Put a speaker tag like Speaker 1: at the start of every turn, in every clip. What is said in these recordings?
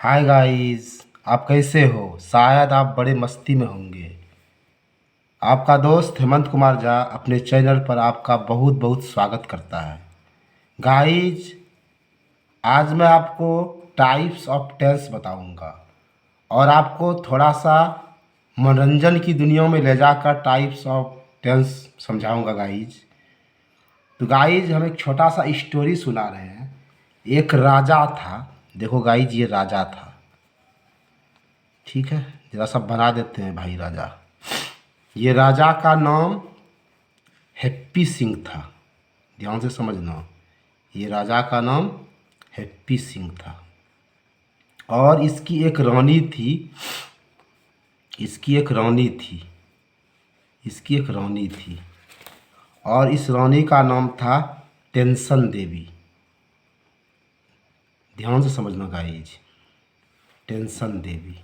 Speaker 1: Hi guys. आप कैसे हो? शायद आप बड़े मस्ती में होंगे। आपका दोस्त हेमंत कुमार झा अपने चैनल पर आपका बहुत बहुत स्वागत करता है। गाइस, आज मैं आपको टाइप्स ऑफ टेंस बताऊंगा और आपको थोड़ा सा मनोरंजन की दुनिया में ले जाकर टाइप्स ऑफ टेंस समझाऊंगा गाइस। तो गाइस, हम एक छोटा सा स्टोरी सुना रहे हैं। एक राजा था। देखो गाइस, ये राजा था। ठीक है, जरा सब बना देते हैं भाई राजा। ये राजा का नाम हैप्पी सिंह था। ध्यान से समझना, ये राजा का नाम हैप्पी सिंह था। और इसकी एक रानी थी। इसकी एक रानी थी। इसकी एक रानी थी। और इस रानी का नाम था टेंशन देवी। ध्यान से समझना गाइज, टेंशन देवी।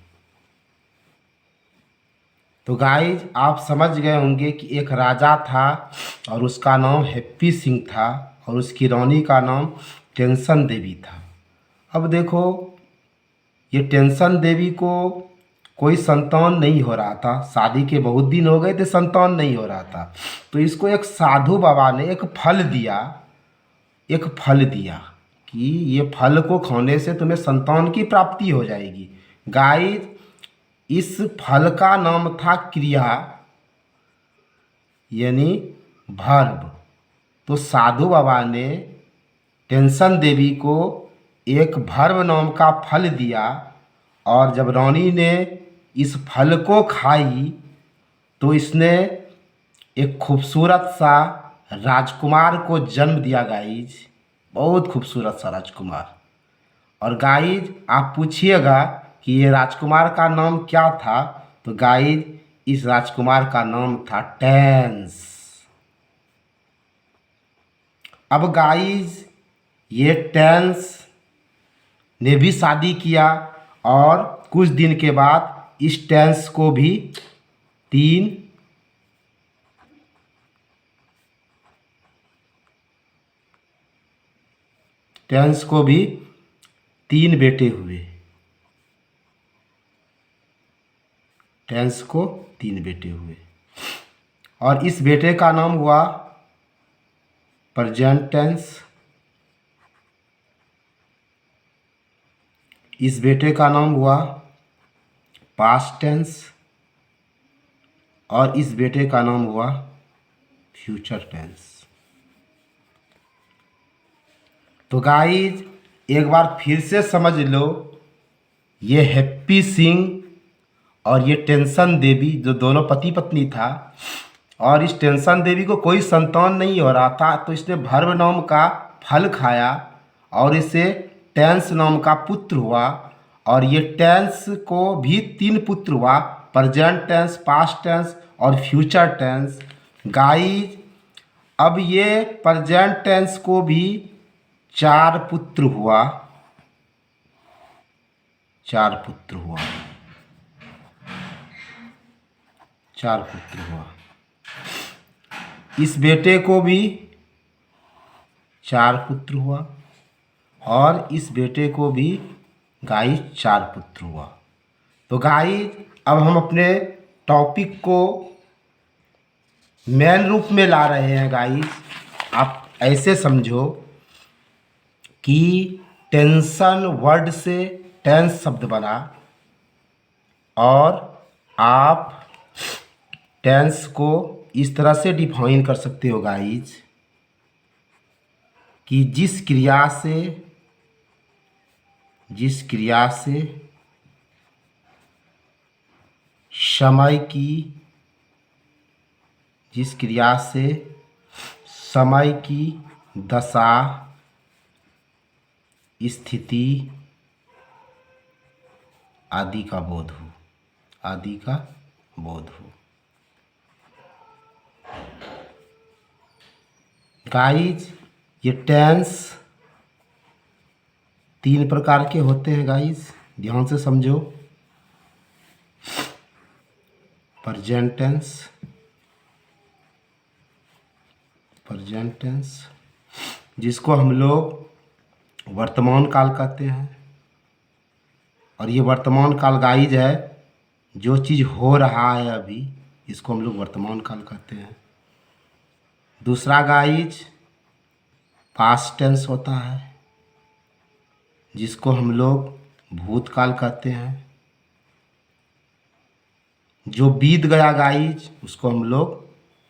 Speaker 1: तो गाइज, आप समझ गए होंगे कि एक राजा था और उसका नाम हैप्पी सिंह था और उसकी रानी का नाम टेंशन देवी था। अब देखो, ये टेंशन देवी को कोई संतान नहीं हो रहा था। शादी के बहुत दिन हो गए थे, संतान नहीं हो रहा था। तो इसको एक साधु बाबा ने एक फल दिया। एक फल दिया कि ये फल को खाने से तुम्हें संतान की प्राप्ति हो जाएगी। गाइस, इस फल का नाम था क्रिया, यानी भर्ब। तो साधु बाबा ने टेंशन देवी को एक भर्व नाम का फल दिया। और जब रानी ने इस फल को खाई तो इसने एक खूबसूरत सा राजकुमार को जन्म दिया गाइज। बहुत खूबसूरत सा राजकुमार। और गाइज, आप पूछिएगा कि ये राजकुमार का नाम क्या था। तो गाइज, इस राजकुमार का नाम था टेंस। अब गाइज, ये टेंस ने भी शादी किया और कुछ दिन के बाद इस टेंस को भी तीन टेंस को भी तीन बेटे हुए। टेंस को तीन बेटे हुए और इस बेटे का नाम हुआ प्रेजेंट टेंस। इस बेटे का नाम हुआ पास्ट टेंस और इस बेटे का नाम हुआ फ्यूचर टेंस। तो गाइज, एक बार फिर से समझ लो, ये हैप्पी सिंह और ये टेंशन देवी जो दोनों पति पत्नी था, और इस टेंशन देवी को कोई संतान नहीं हो रहा था। तो इसने भर्व नाम का फल खाया और इसे टेंस नाम का पुत्र हुआ। और ये टेंस को भी तीन पुत्र हुआ, प्रेजेंट टेंस, पास्ट टेंस और फ्यूचर टेंस। गाइज, अब ये प्रेजेंट टेंस को भी चार पुत्र हुआ। चार पुत्र हुआ। चार पुत्र हुआ। इस बेटे को भी चार पुत्र हुआ और इस बेटे को भी गाइस चार पुत्र हुआ। तो गाइस, अब हम अपने टॉपिक को मेन रूप में ला रहे हैं गाइस। आप ऐसे समझो कि टेंशन वर्ड से टेंस शब्द बना और आप टेंस को इस तरह से डिफाइन कर सकते हो गाइज कि जिस क्रिया से समय की जिस क्रिया से समय की दशा, स्थिति आदि का बोध हो। आदि का बोध हो। गाइज, ये टेंस तीन प्रकार के होते हैं गाइज, ध्यान से समझो। प्रेजेंट टेंस, प्रेजेंट टेंस जिसको हम लोग वर्तमान काल कहते हैं, और ये वर्तमान काल गाइज है, जो चीज़ हो रहा है अभी, इसको हम लोग वर्तमान काल कहते हैं। दूसरा गाइज पास्ट टेंस होता है, जिसको हम लोग भूतकाल कहते हैं। जो बीत गया गाइज, उसको हम लोग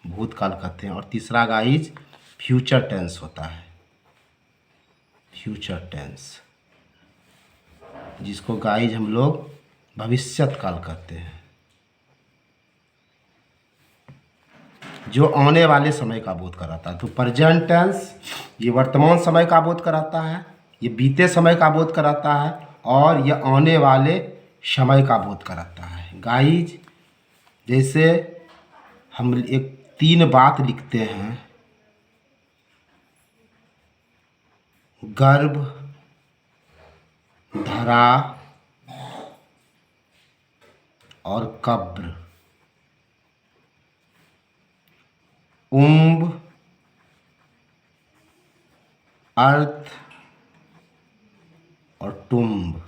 Speaker 1: भूतकाल कहते हैं। और तीसरा गाइज फ्यूचर टेंस होता है, फ्यूचर टेंस, जिसको गाइज हम लोग भविष्यत काल कहते हैं, जो आने वाले समय का बोध कराता है। तो प्रेजेंट टेंस ये वर्तमान समय का बोध कराता है, ये बीते समय का बोध कराता है, और ये आने वाले समय का बोध कराता है। गाइज जैसे हम एक 3 बात लिखते हैं, गर्भ, धरा और कब्र, उम्ब, अर्थ और टुम्ब।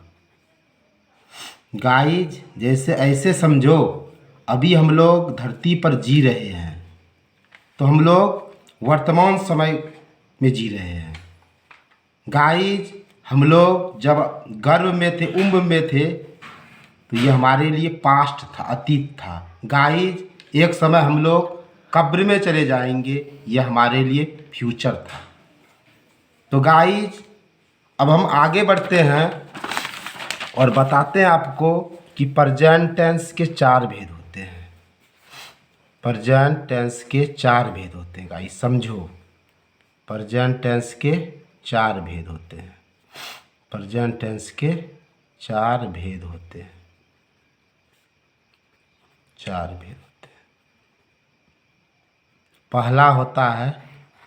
Speaker 1: गाइज जैसे ऐसे समझो, अभी हम लोग धरती पर जी रहे हैं, तो हम लोग वर्तमान समय में जी रहे हैं। गाइज हम लोग जब गर्भ में थे, उम्ब में थे, तो ये हमारे लिए पास्ट था, अतीत था। गाइज एक समय हम लोग कब्र में चले जाएंगे, ये हमारे लिए फ्यूचर था। तो गाइज अब हम आगे बढ़ते हैं और बताते हैं आपको कि प्रेजेंट टेंस के 4 भेद होते हैं। प्रेजेंट टेंस के 4 भेद होते हैं गाइस, समझो। प्रेजेंट टेंस के 4 भेद होते हैं। प्रेजेंट टेंस के 4 भेद होते हैं। 4 भेद होते हैं। पहला होता है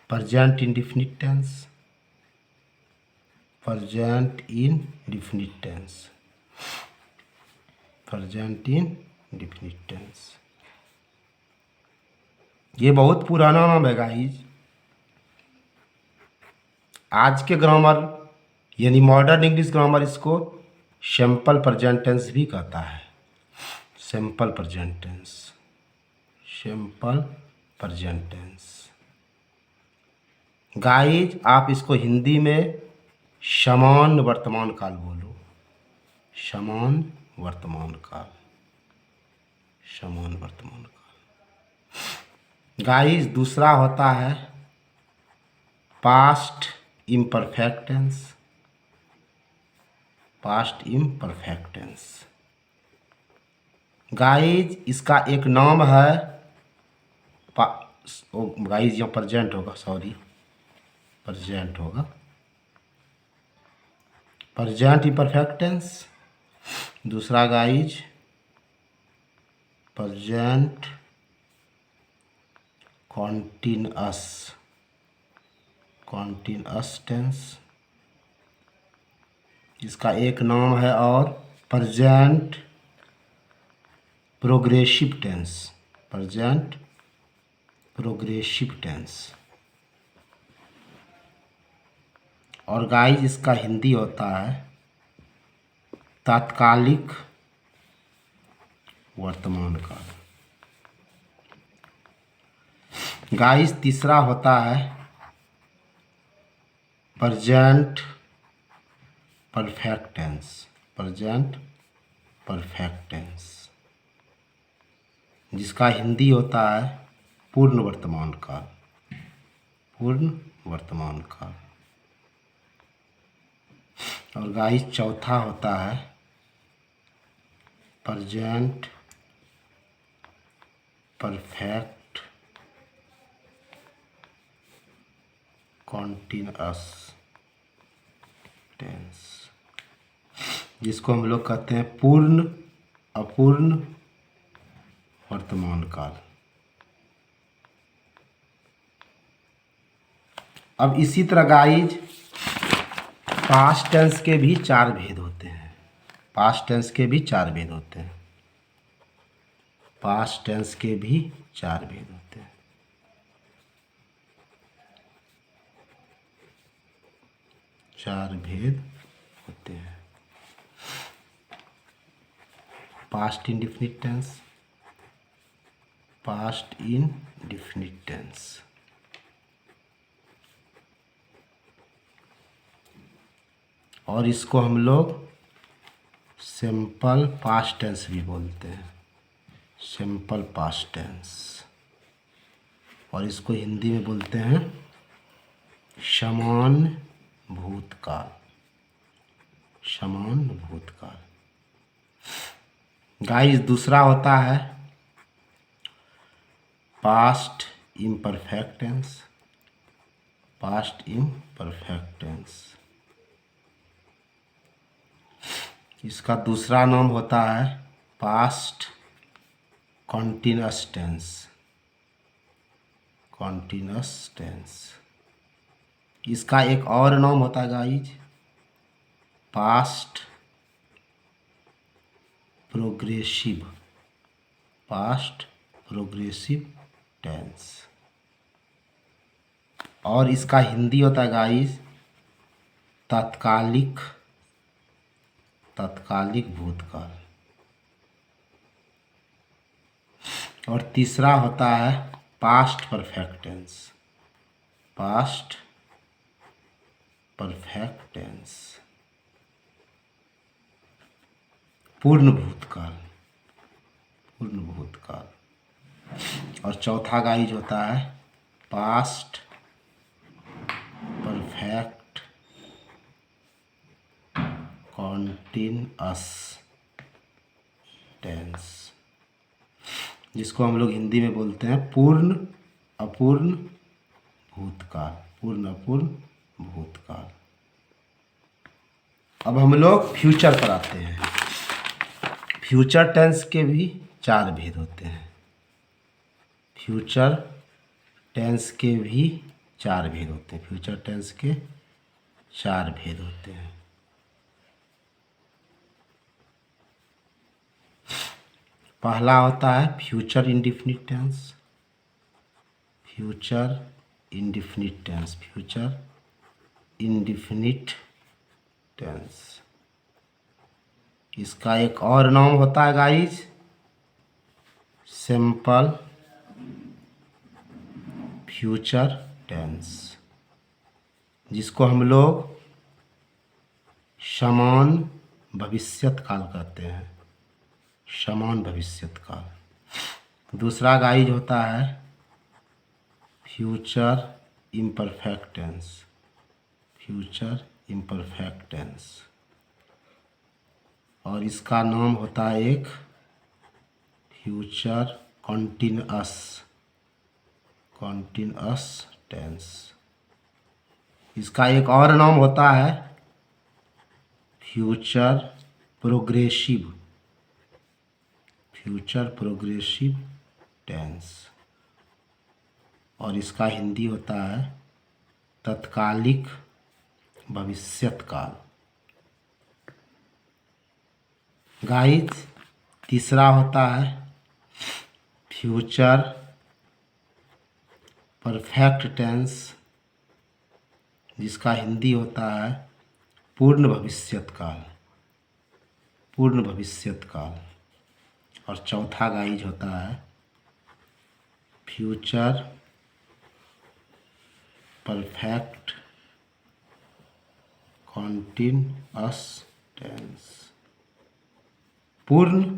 Speaker 1: present indefinite tense. Present indefinite tense. Present indefinite tense, ये बहुत पुराना नाम है गाइज। आज के ग्रामर यानी मॉडर्न इंग्लिश ग्रामर इसको सिंपल प्रेजेंट टेंस भी कहता है। Simple present tense, simple present tense. Guys आप इसको हिंदी में समान वर्तमान काल बोलो। समान वर्तमान काल, समान वर्तमान काल। गाइज दूसरा होता है past imperfect tense. Past imperfect tense. Guys इसका एक नाम है गाइज यहाँ प्रेजेंट होगा, सॉरी प्रेजेंट होगा, प्रेजेंट इम्परफेक्ट टेंस। दूसरा guys present continuous, continuous tense. इसका एक नाम है और present progressive tense. Present progressive tense. और गाइज इसका हिंदी होता है तात्कालिक वर्तमान काल। गाइज तीसरा होता है present perfect tense. Present perfect tense, जिसका हिंदी होता है पूर्ण वर्तमान काल। पूर्ण वर्तमान काल। और गाइस चौथा होता है प्रेजेंट परफेक्ट कॉन्टिन्यूअस टेंस, जिसको हम लोग कहते हैं पूर्ण अपूर्ण वर्तमान काल। अब इसी तरह गाइज पास्ट टेंस के भी 4 भेद होते हैं। पास्ट टेंस के भी 4 भेद होते हैं। पास्ट टेंस के भी 4 भेद होते हैं। 4 भेद होते हैं। Past indefinite tense, past indefinite tense. और इसको हम लोग सिंपल पास्ट टेंस भी बोलते हैं, सिंपल पास्ट टेंस। और इसको हिंदी में बोलते हैं सामान्य भूतकाल, सामान्य भूतकाल। गाइस दूसरा होता है past imperfect tense, past imperfect tense. इसका दूसरा नाम होता है past continuous tense, continuous tense. इसका एक और नाम होता है guys past progressive, past progressive tense. और इसका हिंदी होता है गाइज तत्कालिक, तत्कालिक भूतकाल। और तीसरा होता है past perfect tense, past perfect tense, पूर्ण भूतकाल, पूर्ण भूतकाल। और चौथा गाइज होता है पास्ट परफेक्ट कॉन्टिन्यूअस टेंस, जिसको हम लोग हिंदी में बोलते हैं पूर्ण अपूर्ण भूतकाल, पूर्ण अपूर्ण भूतकाल। अब हम लोग फ्यूचर पर आते हैं। फ्यूचर टेंस के भी 4 भेद होते हैं, फ्यूचर टेंस के भी 4 भेद होते हैं, फ्यूचर टेंस के 4 भेद होते हैं। पहला होता है future indefinite tense, future indefinite tense, future indefinite tense. इसका एक और नाम होता है गाइज सिंपल फ्यूचर टेंस, जिसको हम लोग समान भविष्यत काल कहते हैं, समान भविष्यत काल। दूसरा गाइज होता है future imperfect tense, future imperfect tense. और इसका नाम होता है एक फ्यूचर कॉन्टिन्यूअस, कॉन्टिन्यूअस टेंस। इसका एक और नाम होता है future progressive, future progressive tense. और इसका हिंदी होता है तत्कालिक भविष्यत काल। गाइज तीसरा होता है फ्यूचर परफेक्ट टेंस, जिसका हिंदी होता है पूर्ण भविष्यत काल, पूर्ण भविष्यत काल। और चौथा गाइज होता है फ्यूचर परफेक्ट कॉन्टिन्यूअस टेंस, पूर्ण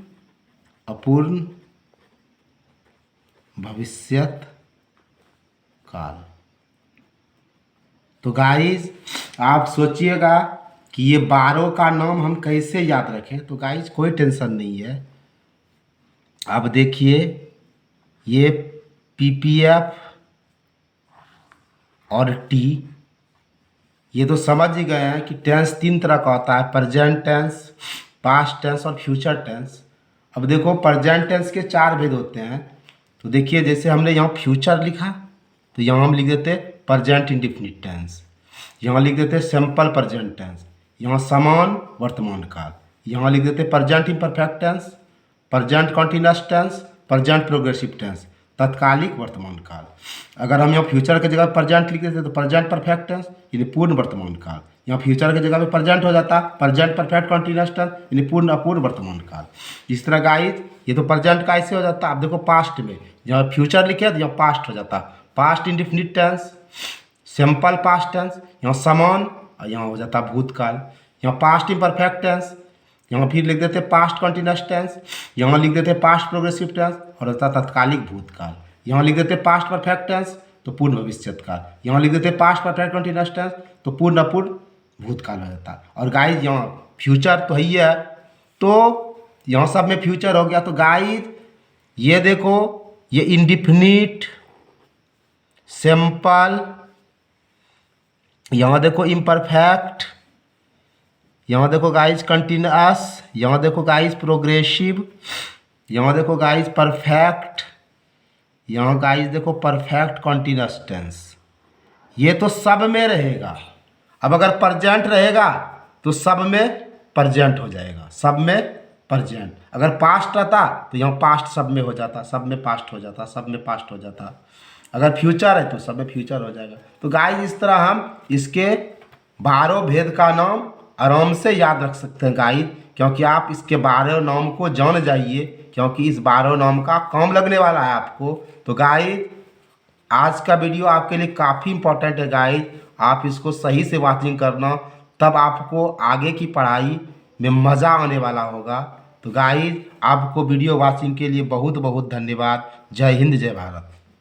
Speaker 1: अपूर्ण भविष्यत काल। तो गाइज आप सोचिएगा कि ये 12 का नाम हम कैसे याद रखें। तो गाइज कोई टेंशन नहीं है, अब देखिए ये पीपीएफ और टी, ये तो समझ ही गए हैं कि टेंस 3 तरह का होता है, प्रेजेंट टेंस, पास्ट टेंस और फ्यूचर टेंस। अब देखो प्रेजेंट टेंस के 4 भेद होते हैं। तो देखिए जैसे हमने यहाँ फ्यूचर लिखा तो यहाँ हम लिख देते प्रेजेंट इंडिफिनिट टेंस, यहाँ लिख देते सिंपल प्रेजेंट टेंस, यहाँ समान वर्तमान काल, यहाँ लिख देते present imperfect tense, present continuous tense, present progressive tense, तत्कालिक वर्तमान काल। अगर हम यहाँ फ्यूचर की जगह प्रेजेंट लिख देते तो प्रेजेंट परफेक्ट टेंस यानी पूर्ण वर्तमान काल, यहाँ फ्यूचर की जगह पे प्रेजेंट हो जाता, प्रेजेंट परफेक्ट कंटिन्यूअस टेंस यानी पूर्ण अपूर्ण वर्तमान काल। इस तरह गाइस ये तो प्रेजेंट का ऐसे हो जाता। अब देखो पास्ट में जहाँ फ्यूचर लिखे तो यहाँ पास्ट हो जाता, past indefinite tense, simple past tense, यहाँ समान और यहाँ हो जाता भूतकाल। यहाँ पास्ट इम्परफेक्ट टेंस, यहाँ फिर लिख देते पास्ट कंटिन्यूअस टेंस, यहाँ लिख देते पास्ट प्रोग्रेसिव टेंस और होता तत्कालिक भूतकाल। यहाँ लिख देते पास्ट परफेक्ट टेंस तो पूर्ण भविष्यत काल, यहाँ लिख देते पास्ट परफेक्ट कंटिन्यूअस टेंस तो पूर्ण अपूर्ण भूतकाल हो जाता। और गाइज यहाँ फ्यूचर तो ही है, तो यहाँ सब में फ्यूचर हो गया। तो गाइज ये देखो ये इंडिफिनिट, सिंपल, यहाँ देखो इम्परफेक्ट, यहाँ देखो गाइज कंटिन्यूअस, यहाँ देखो गाइज प्रोग्रेसिव, यहाँ देखो गाइज परफेक्ट, यहाँ गाइज देखो परफेक्ट कंटिन्यूअस टेंस। ये तो सब में रहेगा। अब अगर प्रेजेंट रहेगा तो सब में प्रेजेंट हो जाएगा, सब में प्रेजेंट। अगर पास्ट रहता तो यहाँ पास्ट सब में हो जाता, सब में पास्ट हो जाता, सब में पास्ट हो जाता। अगर फ्यूचर है तो सब में फ्यूचर हो जाएगा। तो गाइस इस तरह हम इसके 12 भेद का नाम आराम से याद रख सकते हैं गाइस, क्योंकि आप इसके 12 नाम को जान जाइए, क्योंकि इस 12 नाम का काम लगने वाला है आपको। तो गाइस आज का वीडियो आपके लिए काफ़ी इंपॉर्टेंट है गाइस, आप इसको सही से वॉचिंग करना, तब आपको आगे की पढ़ाई में मज़ा आने वाला होगा। तो गाइस आपको वीडियो वॉचिंग के लिए बहुत बहुत धन्यवाद। जय हिंद, जय भारत।